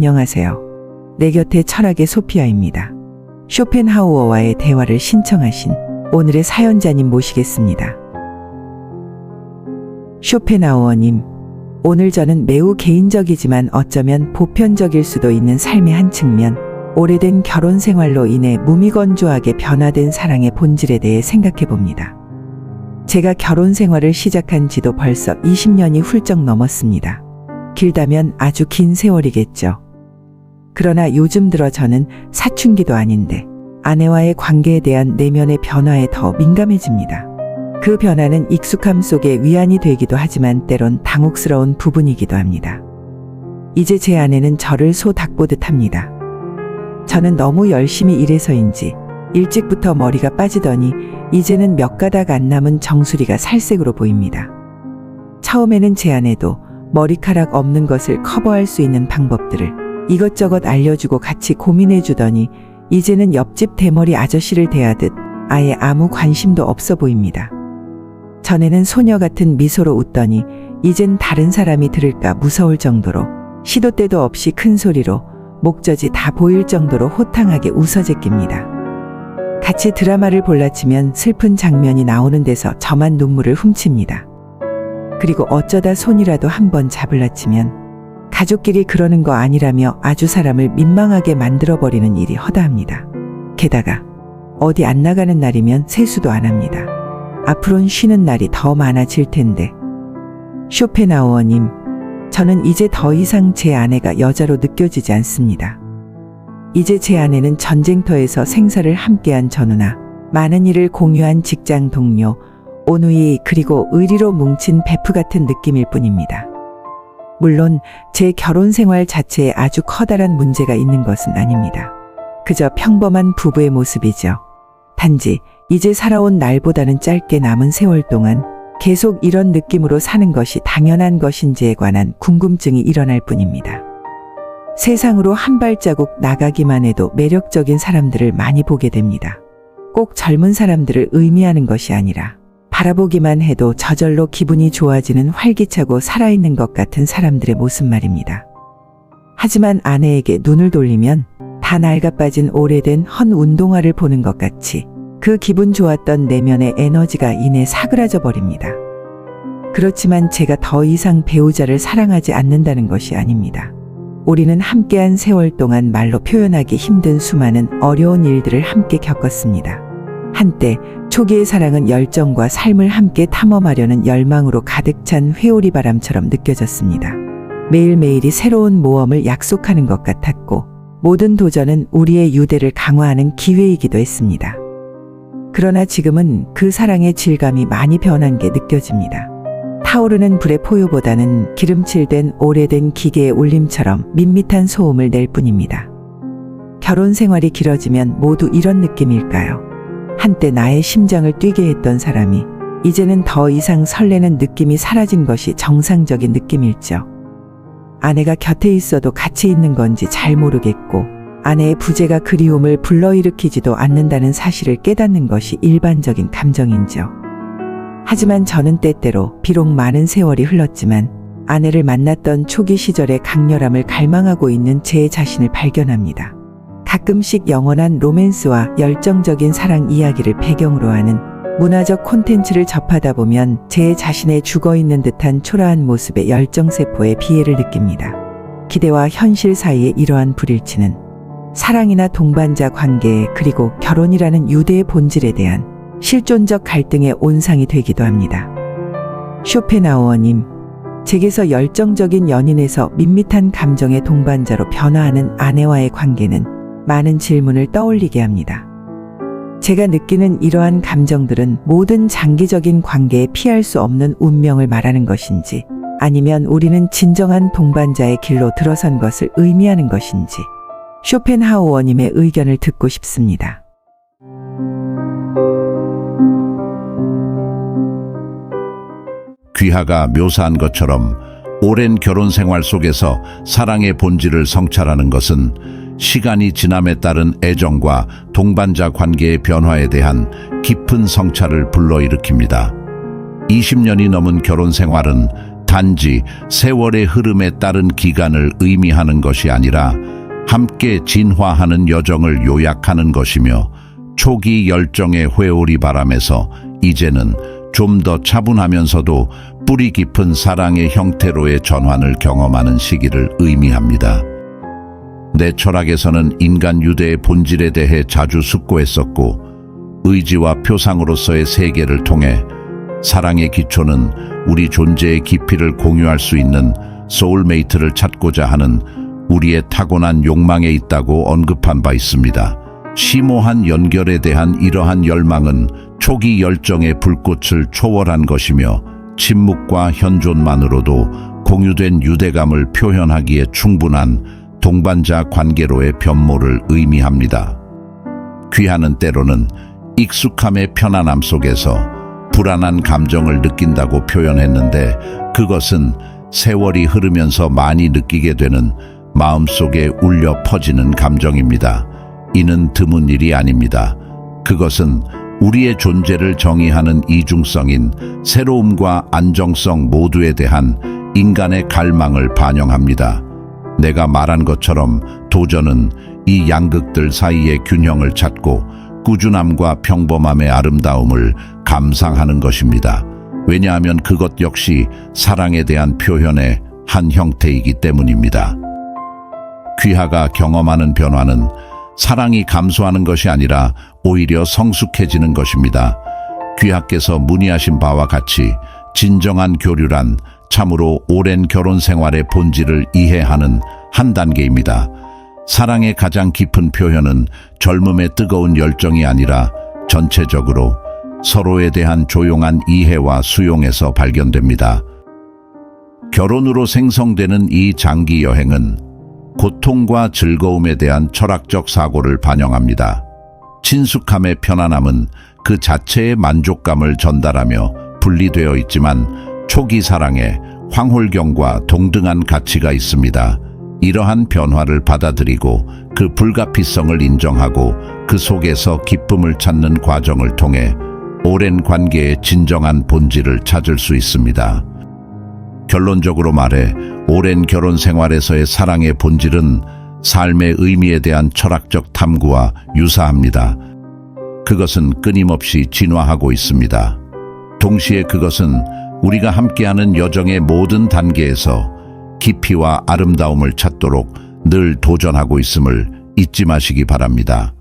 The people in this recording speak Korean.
안녕하세요. 내 곁에 철학의 소피아입니다. 쇼펜하우어와의 대화를 신청하신 오늘의 사연자님 모시겠습니다. 쇼펜하우어님, 오늘 저는 매우 개인적이지만 어쩌면 보편적일 수도 있는 삶의 한 측면, 오래된 결혼 생활로 인해 무미건조하게 변화된 사랑의 본질에 대해 생각해 봅니다. 제가 결혼 생활을 시작한 지도 벌써 20년이 훌쩍 넘었습니다. 길다면 아주 긴 세월이겠죠. 그러나 요즘 들어 저는 사춘기도 아닌데 아내와의 관계에 대한 내면의 변화에 더 민감해집니다. 그 변화는 익숙함 속에 위안이 되기도 하지만 때론 당혹스러운 부분이기도 합니다. 이제 제 아내는 저를 소 닦보듯 합니다. 저는 너무 열심히 일해서인지 일찍부터 머리가 빠지더니 이제는 몇 가닥 안 남은 정수리가 살색으로 보입니다. 처음에는 제 아내도 머리카락 없는 것을 커버할 수 있는 방법들을 이것저것 알려주고 같이 고민해 주더니 이제는 옆집 대머리 아저씨를 대하듯 아예 아무 관심도 없어 보입니다. 전에는 소녀 같은 미소로 웃더니 이젠 다른 사람이 들을까 무서울 정도로 시도 때도 없이 큰 소리로 목젖이 다 보일 정도로 호탕하게 웃어 제낍니다. 같이 드라마를 볼라치면 슬픈 장면이 나오는 데서 저만 눈물을 훔칩니다. 그리고 어쩌다 손이라도 한번 잡을라 치면 가족끼리 그러는 거 아니라며 아주 사람을 민망하게 만들어버리는 일이 허다합니다. 게다가 어디 안 나가는 날이면 세수도 안 합니다. 앞으로는 쉬는 날이 더 많아질 텐데. 쇼펜하우어님, 저는 이제 더 이상 제 아내가 여자로 느껴지지 않습니다. 이제 제 아내는 전쟁터에서 생사를 함께한 전우나 많은 일을 공유한 직장 동료, 온누이 그리고 의리로 뭉친 베프 같은 느낌일 뿐입니다. 물론 제 결혼 생활 자체에 아주 커다란 문제가 있는 것은 아닙니다. 그저 평범한 부부의 모습이죠. 단지 이제 살아온 날보다는 짧게 남은 세월 동안 계속 이런 느낌으로 사는 것이 당연한 것인지에 관한 궁금증이 일어날 뿐입니다. 세상으로 한 발자국 나가기만 해도 매력적인 사람들을 많이 보게 됩니다. 꼭 젊은 사람들을 의미하는 것이 아니라 바라보기만 해도 저절로 기분이 좋아지는 활기차고 살아있는 것 같은 사람들의 모습 말입니다. 하지만 아내에게 눈을 돌리면 다 낡아빠진 오래된 헌 운동화를 보는 것 같이 그 기분 좋았던 내면의 에너지가 이내 사그라져 버립니다. 그렇지만 제가 더 이상 배우자를 사랑하지 않는다는 것이 아닙니다. 우리는 함께한 세월 동안 말로 표현하기 힘든 수많은 어려운 일들을 함께 겪었습니다. 한때 초기의 사랑은 열정과 삶을 함께 탐험하려는 열망으로 가득 찬 회오리 바람처럼 느껴졌습니다. 매일매일이 새로운 모험을 약속하는 것 같았고 모든 도전은 우리의 유대를 강화하는 기회이기도 했습니다. 그러나 지금은 그 사랑의 질감이 많이 변한 게 느껴집니다. 타오르는 불의 포효보다는 기름칠된 오래된 기계의 울림처럼 밋밋한 소음을 낼 뿐입니다. 결혼 생활이 길어지면 모두 이런 느낌일까요? 한때 나의 심장을 뛰게 했던 사람이 이제는 더 이상 설레는 느낌이 사라진 것이 정상적인 느낌일죠. 아내가 곁에 있어도 같이 있는 건지 잘 모르겠고 아내의 부재가 그리움을 불러일으키지도 않는다는 사실을 깨닫는 것이 일반적인 감정인지요. 하지만 저는 때때로 비록 많은 세월이 흘렀지만 아내를 만났던 초기 시절의 강렬함을 갈망하고 있는 제 자신을 발견합니다. 가끔씩 영원한 로맨스와 열정적인 사랑 이야기를 배경으로 하는 문화적 콘텐츠를 접하다 보면 제 자신의 죽어있는 듯한 초라한 모습의 열정세포에 비애를 느낍니다. 기대와 현실 사이의 이러한 불일치는 사랑이나 동반자 관계 그리고 결혼이라는 유대의 본질에 대한 실존적 갈등의 온상이 되기도 합니다. 쇼펜하우어님, 제게서 열정적인 연인에서 밋밋한 감정의 동반자로 변화하는 아내와의 관계는 많은 질문을 떠올리게 합니다. 제가 느끼는 이러한 감정들은 모든 장기적인 관계에 피할 수 없는 운명을 말하는 것인지 아니면 우리는 진정한 동반자의 길로 들어선 것을 의미하는 것인지 쇼펜하우어님의 의견을 듣고 싶습니다. 귀하가 묘사한 것처럼 오랜 결혼 생활 속에서 사랑의 본질을 성찰하는 것은 시간이 지남에 따른 애정과 동반자 관계의 변화에 대한 깊은 성찰을 불러일으킵니다. 20년이 넘은 결혼 생활은 단지 세월의 흐름에 따른 기간을 의미하는 것이 아니라 함께 진화하는 여정을 요약하는 것이며 초기 열정의 회오리 바람에서 이제는 좀 더 차분하면서도 뿌리 깊은 사랑의 형태로의 전환을 경험하는 시기를 의미합니다. 내 철학에서는 인간 유대의 본질에 대해 자주 숙고했었고 의지와 표상으로서의 세계를 통해 사랑의 기초는 우리 존재의 깊이를 공유할 수 있는 소울메이트를 찾고자 하는 우리의 타고난 욕망에 있다고 언급한 바 있습니다. 심오한 연결에 대한 이러한 열망은 초기 열정의 불꽃을 초월한 것이며 침묵과 현존만으로도 공유된 유대감을 표현하기에 충분한 동반자 관계로의 변모를 의미합니다. 귀하는 때로는 익숙함의 편안함 속에서 불안한 감정을 느낀다고 표현했는데 그것은 세월이 흐르면서 많이 느끼게 되는 마음속에 울려 퍼지는 감정입니다. 이는 드문 일이 아닙니다. 그것은 우리의 존재를 정의하는 이중성인 새로움과 안정성 모두에 대한 인간의 갈망을 반영합니다. 내가 말한 것처럼 도전은 이 양극들 사이의 균형을 찾고 꾸준함과 평범함의 아름다움을 감상하는 것입니다. 왜냐하면 그것 역시 사랑에 대한 표현의 한 형태이기 때문입니다. 귀하가 경험하는 변화는 사랑이 감소하는 것이 아니라 오히려 성숙해지는 것입니다. 귀하께서 문의하신 바와 같이 진정한 교류란 참으로 오랜 결혼 생활의 본질을 이해하는 한 단계입니다. 사랑의 가장 깊은 표현은 젊음의 뜨거운 열정이 아니라 전체적으로 서로에 대한 조용한 이해와 수용에서 발견됩니다. 결혼으로 생성되는 이 장기 여행은 고통과 즐거움에 대한 철학적 사고를 반영합니다. 친숙함의 편안함은 그 자체의 만족감을 전달하며 분리되어 있지만 초기 사랑에 황홀경과 동등한 가치가 있습니다. 이러한 변화를 받아들이고 그 불가피성을 인정하고 그 속에서 기쁨을 찾는 과정을 통해 오랜 관계의 진정한 본질을 찾을 수 있습니다. 결론적으로 말해 오랜 결혼 생활에서의 사랑의 본질은 삶의 의미에 대한 철학적 탐구와 유사합니다. 그것은 끊임없이 진화하고 있습니다. 동시에 그것은 우리가 함께하는 여정의 모든 단계에서 깊이와 아름다움을 찾도록 늘 도전하고 있음을 잊지 마시기 바랍니다.